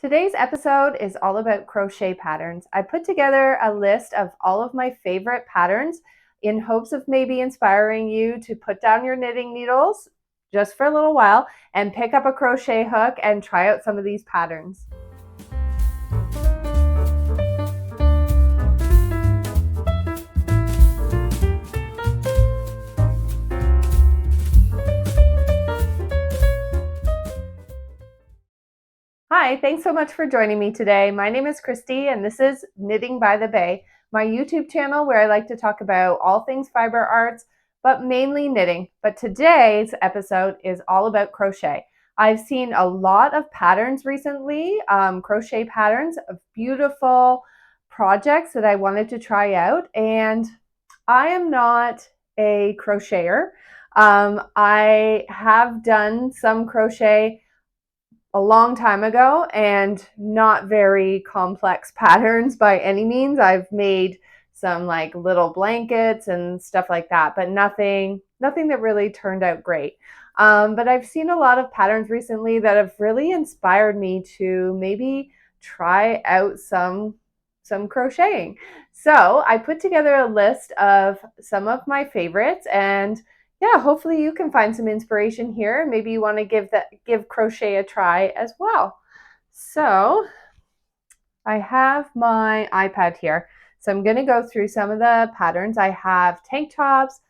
Today's episode is all about crochet patterns. I put together a list of all of my favorite patterns in hopes of maybe inspiring you to put down your knitting needles just for a little while and pick up a crochet hook and try out some of these patterns. Hi, thanks so much for joining me today. My name is Christy and this is Knitting by the Bay, my YouTube channel where I like to talk about all things fiber arts, but mainly knitting. But today's episode is all about crochet. I've seen a lot of patterns recently, crochet patterns of beautiful projects that I wanted to try out, and I am not a crocheter. I have done some crochet a long time ago and not very complex patterns by any means. I've made some like little blankets and stuff like that, but nothing that really turned out great. But I've seen a lot of patterns recently that have really inspired me to maybe try out some crocheting. So I put together a list of some of my favorites, and yeah, hopefully you can find some inspiration here. Maybe you want to give crochet a try as well. So I have my iPad here. So I'm going to go through some of the patterns. I have tank tops,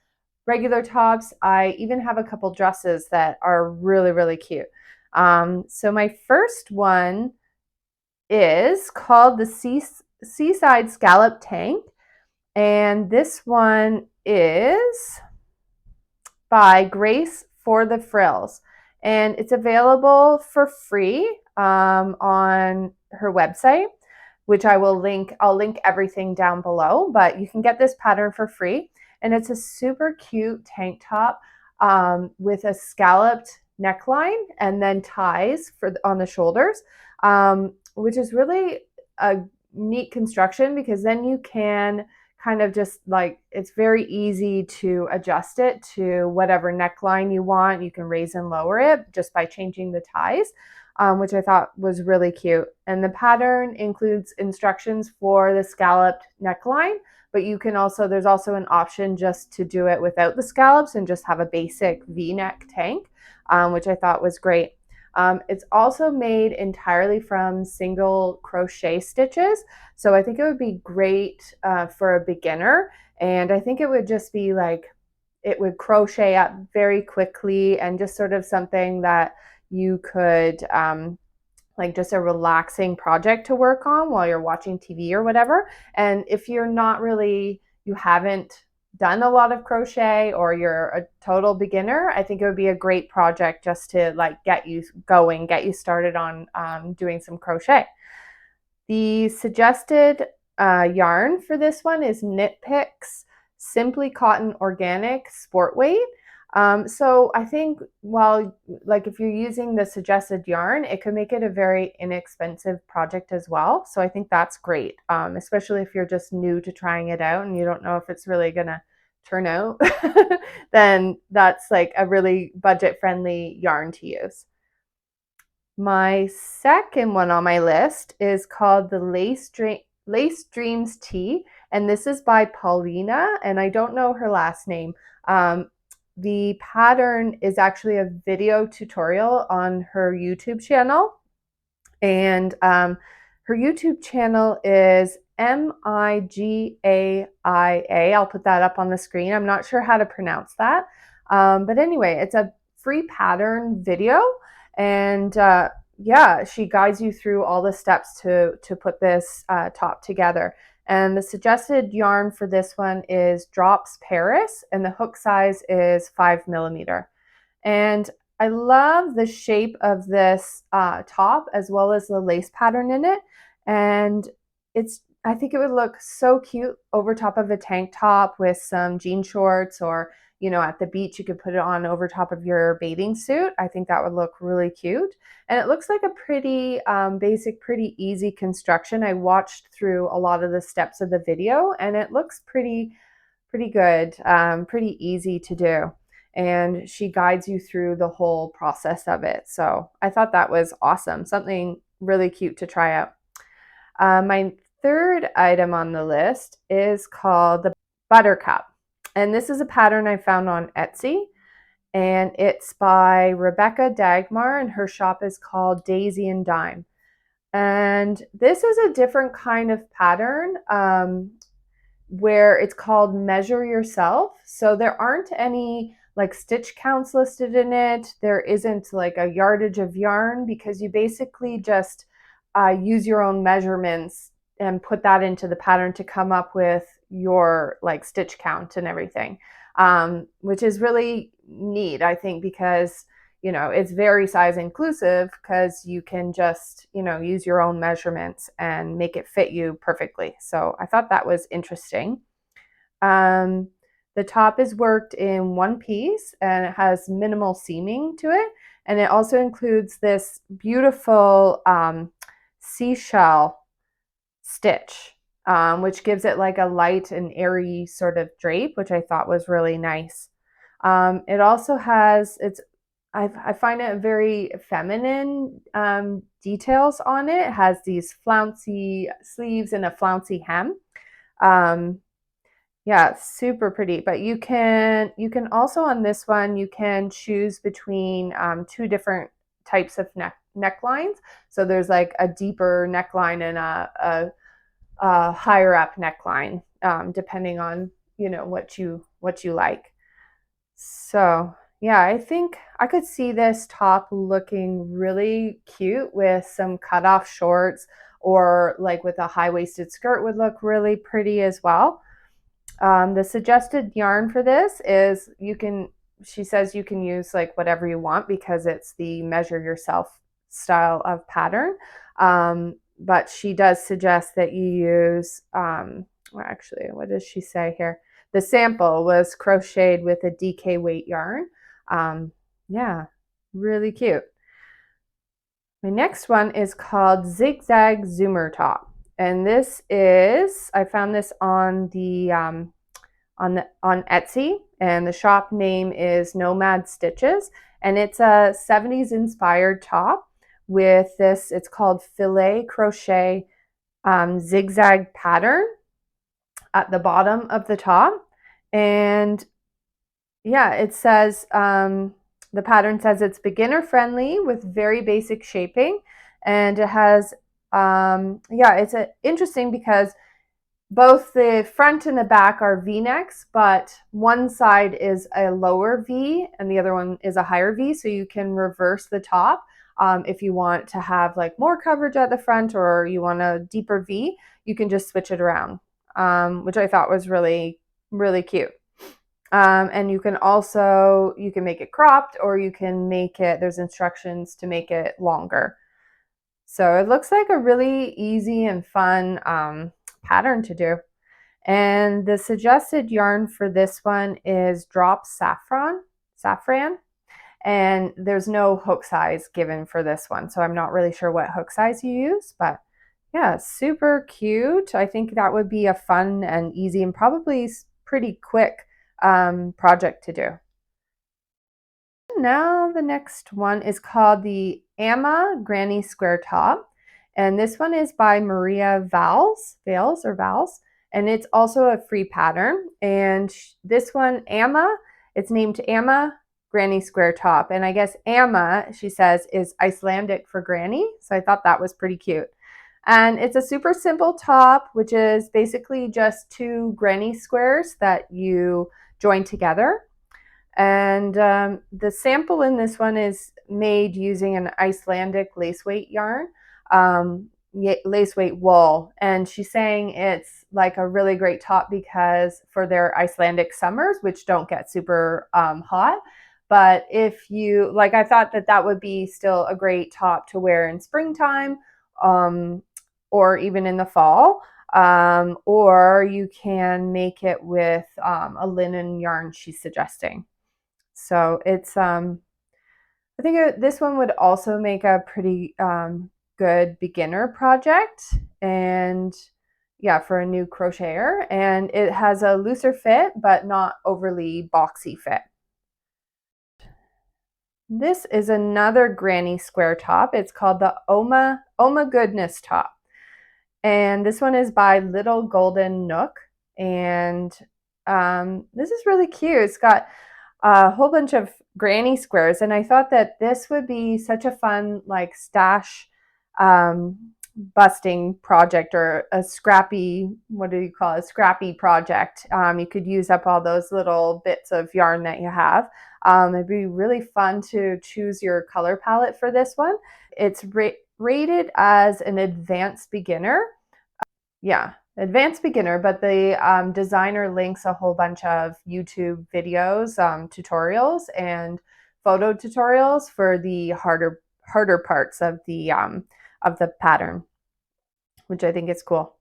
regular tops. I even have a couple dresses that are really, really cute. So my first one is called the Seaside Scallop Tank. And this one is by Grace For the Frills, and it's available for free on her website, which I will link. I'll link everything down below, but you can get this pattern for free, and it's a super cute tank top with a scalloped neckline and then ties on the shoulders, which is really a neat construction because then you can kind of just like, it's very easy to adjust it to whatever neckline you want. You can raise and lower it just by changing the ties, which I thought was really cute. And the pattern includes instructions for the scalloped neckline, but you can also, there's also an option just to do it without the scallops and just have a basic V-neck tank, which I thought was great. It's also made entirely from single crochet stitches, so I think it would be great for a beginner, and I think it would just be like, it would crochet up very quickly and just sort of something that you could like just a relaxing project to work on while you're watching TV or whatever. And if you're not really, you haven't done a lot of crochet or you're a total beginner, I think it would be a great project just to like get you going, get you started on doing some crochet. The suggested yarn for this one is Knit Picks Simply Cotton Organic Sport Weight. So I think while, like, if you're using the suggested yarn, it could make it a very inexpensive project as well. So I think that's great, especially if you're just new to trying it out and you don't know if it's really gonna turn out, then that's like a really budget-friendly yarn to use. My second one on my list is called the Lace Dreams Tee, and this is by Paulina, and I don't know her last name. The pattern is actually a video tutorial on her YouTube channel, and her YouTube channel is MIGAIA. I'll put that up on the screen. I'm not sure how to pronounce that, but anyway, it's a free pattern video, and yeah, she guides you through all the steps to put this top together. And the suggested yarn for this one is Drops Paris, and the hook size is 5mm. And I love the shape of this top as well as the lace pattern in it. And I think it would look so cute over top of a tank top with some jean shorts, or, you know, at the beach, you could put it on over top of your bathing suit. I think that would look really cute. And it looks like a pretty basic, pretty easy construction. I watched through a lot of the steps of the video and it looks pretty good, pretty easy to do. And she guides you through the whole process of it. So I thought that was awesome. Something really cute to try out. My third item on the list is called the Buttercup. And this is a pattern I found on Etsy. And it's by Rebecca Dagmar, and her shop is called Daisy and Dime. And this is a different kind of pattern where it's called Measure Yourself. So there aren't any like stitch counts listed in it. There isn't like a yardage of yarn, because you basically just use your own measurements and put that into the pattern to come up with your like stitch count and everything, which is really neat, I think, because it's very size inclusive, because you can just use your own measurements and make it fit you perfectly. So I thought that was interesting. The top is worked in one piece and it has minimal seaming to it, and it also includes this beautiful seashell stitch, which gives it like a light and airy sort of drape, which I thought was really nice. It also has, I find it very feminine details on it. It has these flouncy sleeves and a flouncy hem. Yeah, super pretty. But you can also, on this one, you can choose between two different types of necklines. So there's like a deeper neckline and a higher up neckline, depending on what you like. So yeah, I think I could see this top looking really cute with some cutoff shorts, or like with a high-waisted skirt would look really pretty as well. The suggested yarn for this is she says you can use like whatever you want, because it's the Measure Yourself style of pattern. But she does suggest that you use, well, actually, what does she say here? The sample was crocheted with a DK weight yarn. Yeah, really cute. My next one is called Zig Zag Zoomer Top. And this is, I found this on on Etsy, and the shop name is Nomad Stitches, and it's a 70s inspired top with this, it's called filet crochet zigzag pattern at the bottom of the top. And yeah, it says, the pattern says it's beginner friendly with very basic shaping, and it has, yeah, it's interesting because both the front and the back are V-necks, but one side is a lower V and the other one is a higher V, so you can reverse the top if you want to have like more coverage at the front, or you want a deeper V, you can just switch it around, which I thought was really, really cute. And you can make it cropped, or you can make it, there's instructions to make it longer. So it looks like a really easy and fun pattern to do. And the suggested yarn for this one is drop saffron, and there's no hook size given for this one, so I'm not really sure what hook size you use, but yeah, super cute. I think that would be a fun and easy and probably pretty quick project to do. Now the next one is called the Amma Granny Square Top, and this one is by Maria Valles, and it's also a free pattern. And this one, Amma, it's named Amma Granny Square Top, and I guess Amma, she says, is Icelandic for granny, so I thought that was pretty cute. And it's a super simple top, which is basically just two granny squares that you join together. And the sample in this one is made using an Icelandic lace weight yarn, lace weight wool. And she's saying it's like a really great top because for their Icelandic summers, which don't get super hot. But if you, like, I thought that would be still a great top to wear in springtime, or even in the fall. Or you can make it with a linen yarn she's suggesting. So it's, I think this one would also make a pretty good beginner project, and yeah, for a new crocheter. And it has a looser fit, but not overly boxy fit. This is another granny square top. It's called the Oma Goodness top. And this one is by Little Golden Nook. And this is really cute. It's got a whole bunch of granny squares. And I thought that this would be such a fun, like, stash busting project, or a scrappy, what do you call it? Scrappy project. You could use up all those little bits of yarn that you have. It'd be really fun to choose your color palette for this one. It's rated as an advanced beginner. Yeah, advanced beginner, but the designer links a whole bunch of YouTube videos, tutorials, and photo tutorials for the harder parts of the pattern, which I think is cool.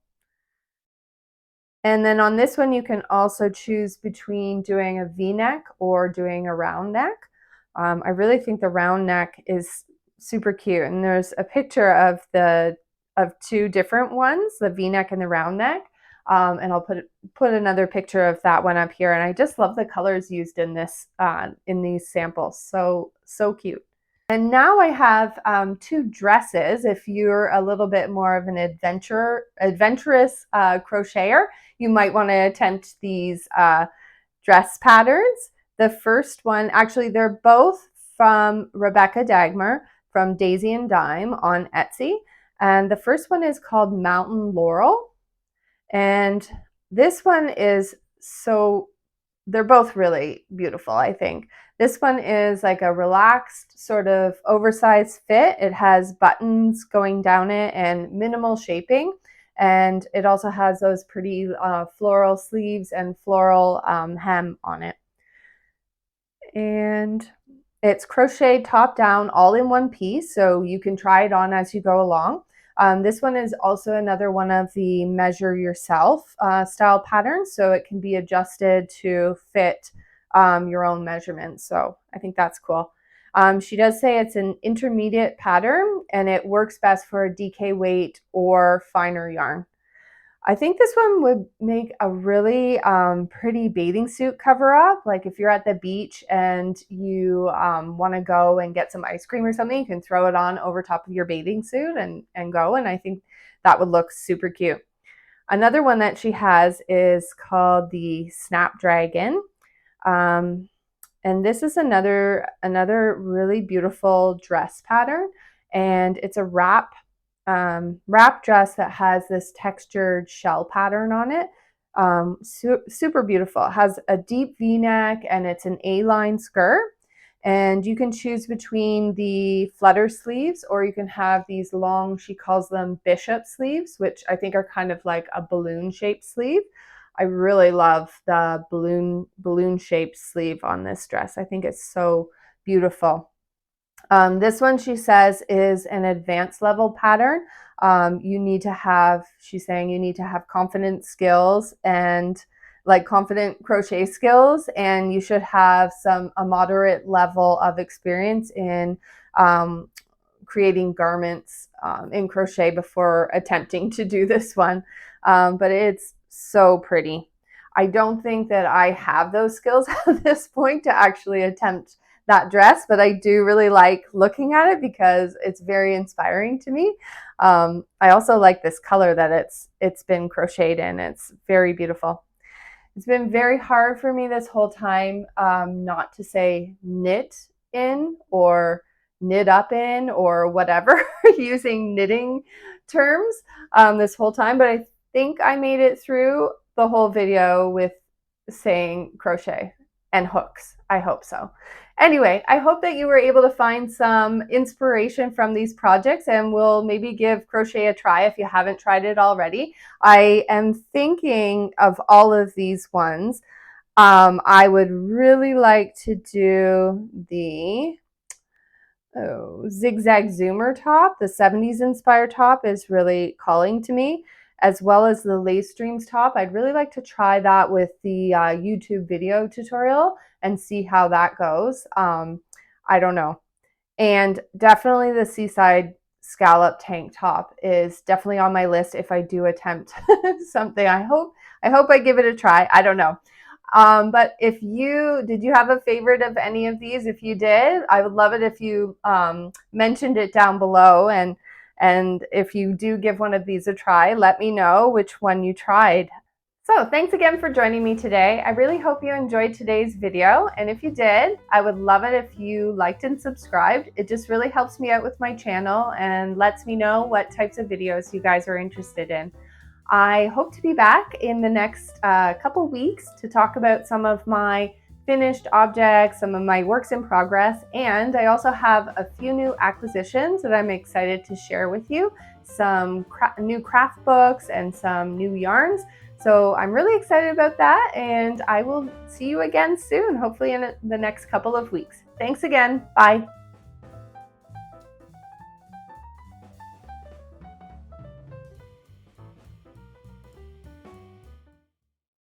And then on this one, you can also choose between doing a V-neck or doing a round neck. I really think the round neck is super cute, and there's a picture of two different ones, the V-neck and the round neck. And I'll put another picture of that one up here. And I just love the colors used in this in these samples. So cute. And now I have two dresses. If you're a little bit more of an adventurous crocheter, you might want to attempt these dress patterns. The first one, actually, they're both from Rebecca Dagmar from Daisy and Dime on Etsy. And the first one is called Mountain Laurel. And this one is they're both really beautiful, I think. This one is like a relaxed, sort of oversized fit. It has buttons going down it and minimal shaping. And it also has those pretty floral sleeves and floral hem on it. And it's crocheted top down, all in one piece, so you can try it on as you go along. This one is also another one of the measure yourself style patterns, so it can be adjusted to fit your own measurements. So I think that's cool. She does say it's an intermediate pattern, and it works best for a DK weight or finer yarn. I think this one would make a really pretty bathing suit cover up. Like if you're at the beach and you want to go and get some ice cream or something, you can throw it on over top of your bathing suit and go. And I think that would look super cute. Another one that she has is called the Snapdragon. And this is another really beautiful dress pattern. And it's a wrap dress that has this textured shell pattern on it. Super beautiful. It has a deep V-neck and it's an A-line skirt. And you can choose between the flutter sleeves, or you can have these long, she calls them bishop sleeves, which I think are kind of like a balloon shaped sleeve. I really love the balloon shaped sleeve on this dress. I think it's so beautiful. This one, she says, is an advanced level pattern. She's saying you need to have confident skills and like confident crochet skills, and you should have a moderate level of experience in creating garments in crochet before attempting to do this one. But it's so pretty. I don't think that I have those skills at this point to actually attempt that dress, but I do really like looking at it because it's very inspiring to me. I also like this color that it's been crocheted in. It's very beautiful. It's been very hard for me this whole time not to say knit in or knit up in or whatever using knitting terms this whole time, but I think I made it through the whole video with saying crochet and hooks. I hope so. Anyway, I hope that you were able to find some inspiration from these projects and will maybe give crochet a try if you haven't tried it already. I am thinking of all of these ones. I would really like to do the Zig Zag Zoomer top. The 70s inspired top is really calling to me, as well as the Lace Streams top. I'd really like to try that with the YouTube video tutorial and see how that goes. I don't know. And definitely the Seaside Scallop tank top is definitely on my list if I do attempt something. I hope I give it a try. I don't know. But did you have a favorite of any of these? If you did, I would love it if you mentioned it down below. And if you do give one of these a try, let me know which one you tried. So thanks again for joining me today. I really hope you enjoyed today's video. And if you did, I would love it if you liked and subscribed. It just really helps me out with my channel and lets me know what types of videos you guys are interested in. I hope to be back in the next couple weeks to talk about some of my finished objects, some of my works in progress, and I also have a few new acquisitions that I'm excited to share with you, some new craft books and some new yarns. So I'm really excited about that, and I will see you again soon, hopefully in the next couple of weeks. Thanks again. Bye.